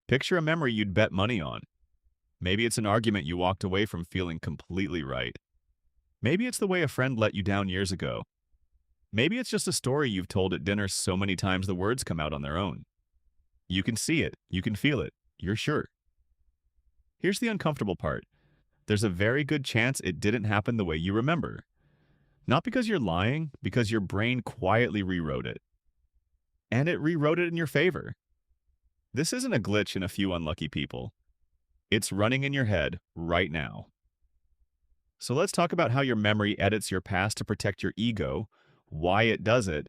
Picture a memory you'd bet money on. Maybe it's an argument you walked away from feeling completely right. Maybe it's the way a friend let you down years ago. Maybe it's just a story you've told at dinner so many times the words come out on their own. You can see it, you can feel it, you're sure. Here's the uncomfortable part. There's a very good chance it didn't happen the way you remember. Not because you're lying, because your brain quietly rewrote it. And it rewrote it in your favor. This isn't a glitch in a few unlucky people. It's running in your head right now. So let's talk about how your memory edits your past to protect your ego, why it does it,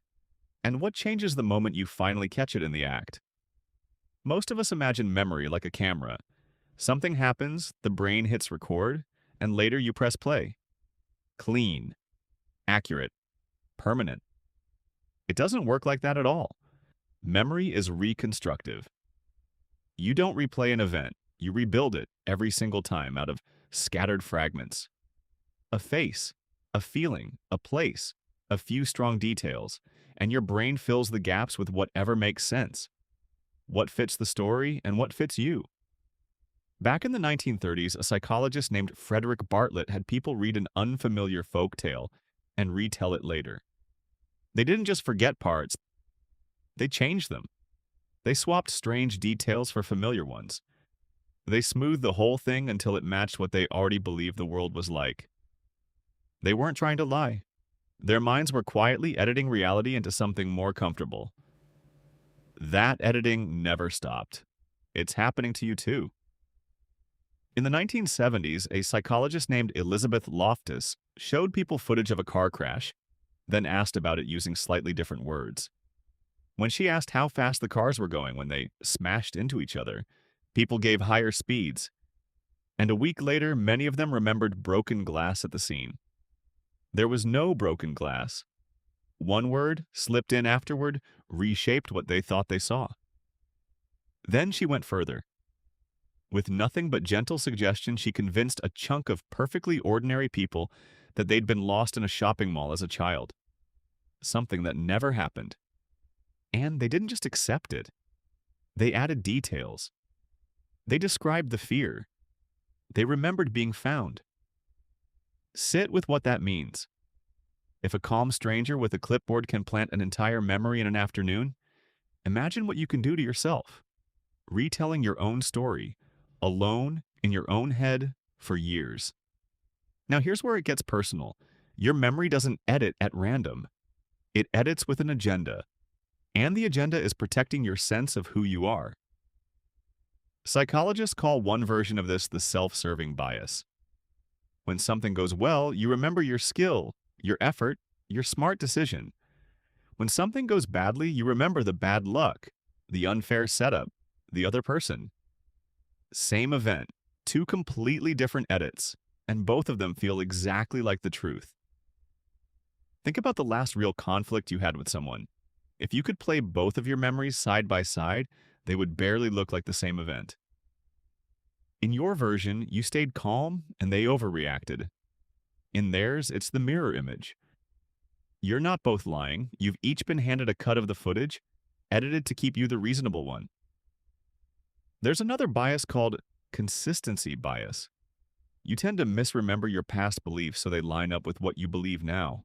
and what changes the moment you finally catch it in the act. Most of us imagine memory like a camera. Something happens, the brain hits record, and later you press play. Clean, accurate, permanent. It doesn't work like that at all. Memory is reconstructive. You don't replay an event, you rebuild it every single time out of scattered fragments. A face, a feeling, a place, a few strong details, and your brain fills the gaps with whatever makes sense. What fits the story and what fits you. Back in the 1930s, a psychologist named Frederick Bartlett had people read an unfamiliar folk tale and retell it later. They didn't just forget parts, they changed them. They swapped strange details for familiar ones. They smoothed the whole thing until it matched what they already believed the world was like. They weren't trying to lie. Their minds were quietly editing reality into something more comfortable. That editing never stopped. It's happening to you too. In the 1970s, a psychologist named Elizabeth Loftus showed people footage of a car crash, then asked about it using slightly different words. When she asked how fast the cars were going when they smashed into each other, people gave higher speeds. And a week later, many of them remembered broken glass at the scene. There was no broken glass. One word, slipped in afterward, reshaped what they thought they saw. Then she went further. With nothing but gentle suggestion, she convinced a chunk of perfectly ordinary people that they'd been lost in a shopping mall as a child. Something that never happened. And they didn't just accept it. They added details. They described the fear. They remembered being found. Sit with what that means. If a calm stranger with a clipboard can plant an entire memory in an afternoon, imagine what you can do to yourself. Retelling your own story, alone, in your own head, for years. Now here's where it gets personal. Your memory doesn't edit at random. It edits with an agenda. And the agenda is protecting your sense of who you are. Psychologists call one version of this the self-serving bias. When something goes well, you remember your skill, your effort, your smart decision. When something goes badly, you remember the bad luck, the unfair setup, the other person. Same event, two completely different edits, and both of them feel exactly like the truth. Think about the last real conflict you had with someone. If you could play both of your memories side by side, they would barely look like the same event. In your version, you stayed calm and they overreacted. In theirs, it's the mirror image. You're not both lying. You've each been handed a cut of the footage, edited to keep you the reasonable one. There's another bias called consistency bias. You tend to misremember your past beliefs so they line up with what you believe now.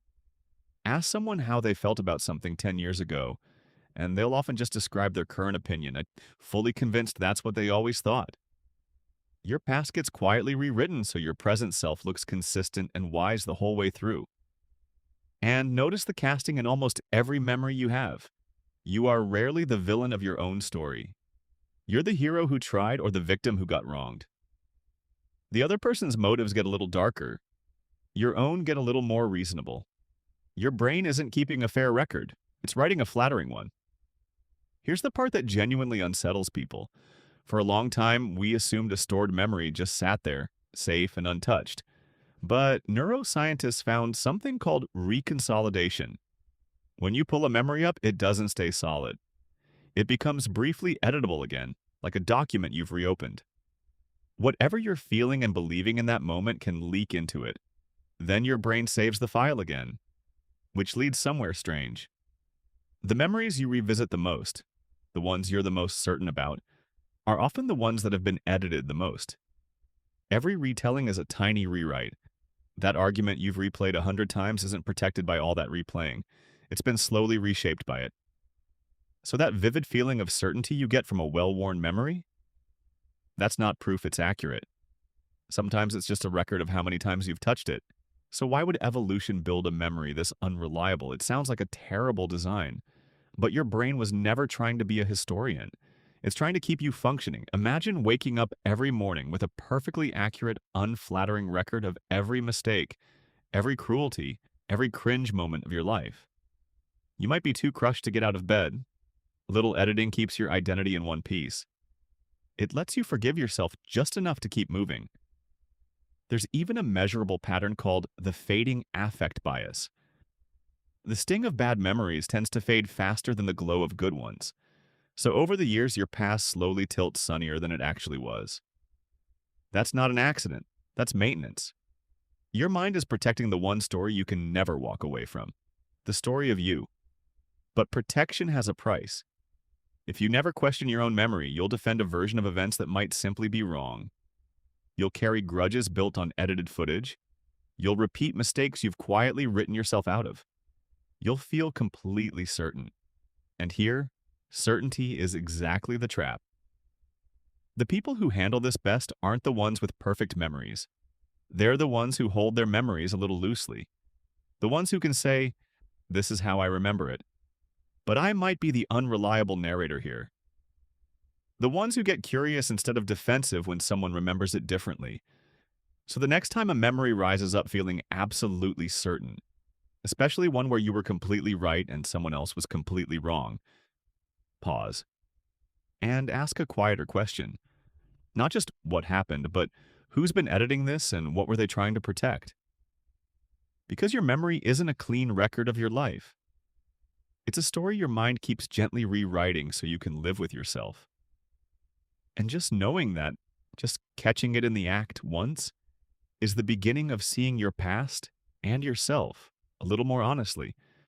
Ask someone how they felt about something 10 years ago, and they'll often just describe their current opinion, fully convinced that's what they always thought. Your past gets quietly rewritten so your present self looks consistent and wise the whole way through. And notice the casting in almost every memory you have. You are rarely the villain of your own story. You're the hero who tried or the victim who got wronged. The other person's motives get a little darker. Your own get a little more reasonable. Your brain isn't keeping a fair record. It's writing a flattering one. Here's the part that genuinely unsettles people. For a long time, we assumed a stored memory just sat there, safe and untouched. But neuroscientists found something called reconsolidation. When you pull a memory up, it doesn't stay solid. It becomes briefly editable again, like a document you've reopened. Whatever you're feeling and believing in that moment can leak into it. Then your brain saves the file again, which leads somewhere strange. The memories you revisit the most, the ones you're the most certain about, are often the ones that have been edited the most. Every retelling is a tiny rewrite. That argument you've replayed 100 times isn't protected by all that replaying. It's been slowly reshaped by it. So that vivid feeling of certainty you get from a well-worn memory, that's not proof it's accurate. Sometimes it's just a record of how many times you've touched it. So why would evolution build a memory this unreliable? It sounds like a terrible design. But your brain was never trying to be a historian. It's trying to keep you functioning. Imagine waking up every morning with a perfectly accurate, unflattering record of every mistake, every cruelty, every cringe moment of your life. You might be too crushed to get out of bed. A little editing keeps your identity in one piece. It lets you forgive yourself just enough to keep moving. There's even a measurable pattern called the fading affect bias. The sting of bad memories tends to fade faster than the glow of good ones. So over the years, your past slowly tilts sunnier than it actually was. That's not an accident. That's maintenance. Your mind is protecting the one story you can never walk away from, the story of you. But protection has a price. If you never question your own memory, you'll defend a version of events that might simply be wrong. You'll carry grudges built on edited footage. You'll repeat mistakes you've quietly written yourself out of. You'll feel completely certain. And here, certainty is exactly the trap. The people who handle this best aren't the ones with perfect memories. They're the ones who hold their memories a little loosely. The ones who can say, "This is how I remember it." But I might be the unreliable narrator here. The ones who get curious instead of defensive when someone remembers it differently. So the next time a memory rises up feeling absolutely certain, especially one where you were completely right and someone else was completely wrong, pause and ask a quieter question. Not just what happened, but who's been editing this and what were they trying to protect? Because your memory isn't a clean record of your life. It's a story your mind keeps gently rewriting so you can live with yourself. And just knowing that, just catching it in the act once, is the beginning of seeing your past and yourself a little more honestly.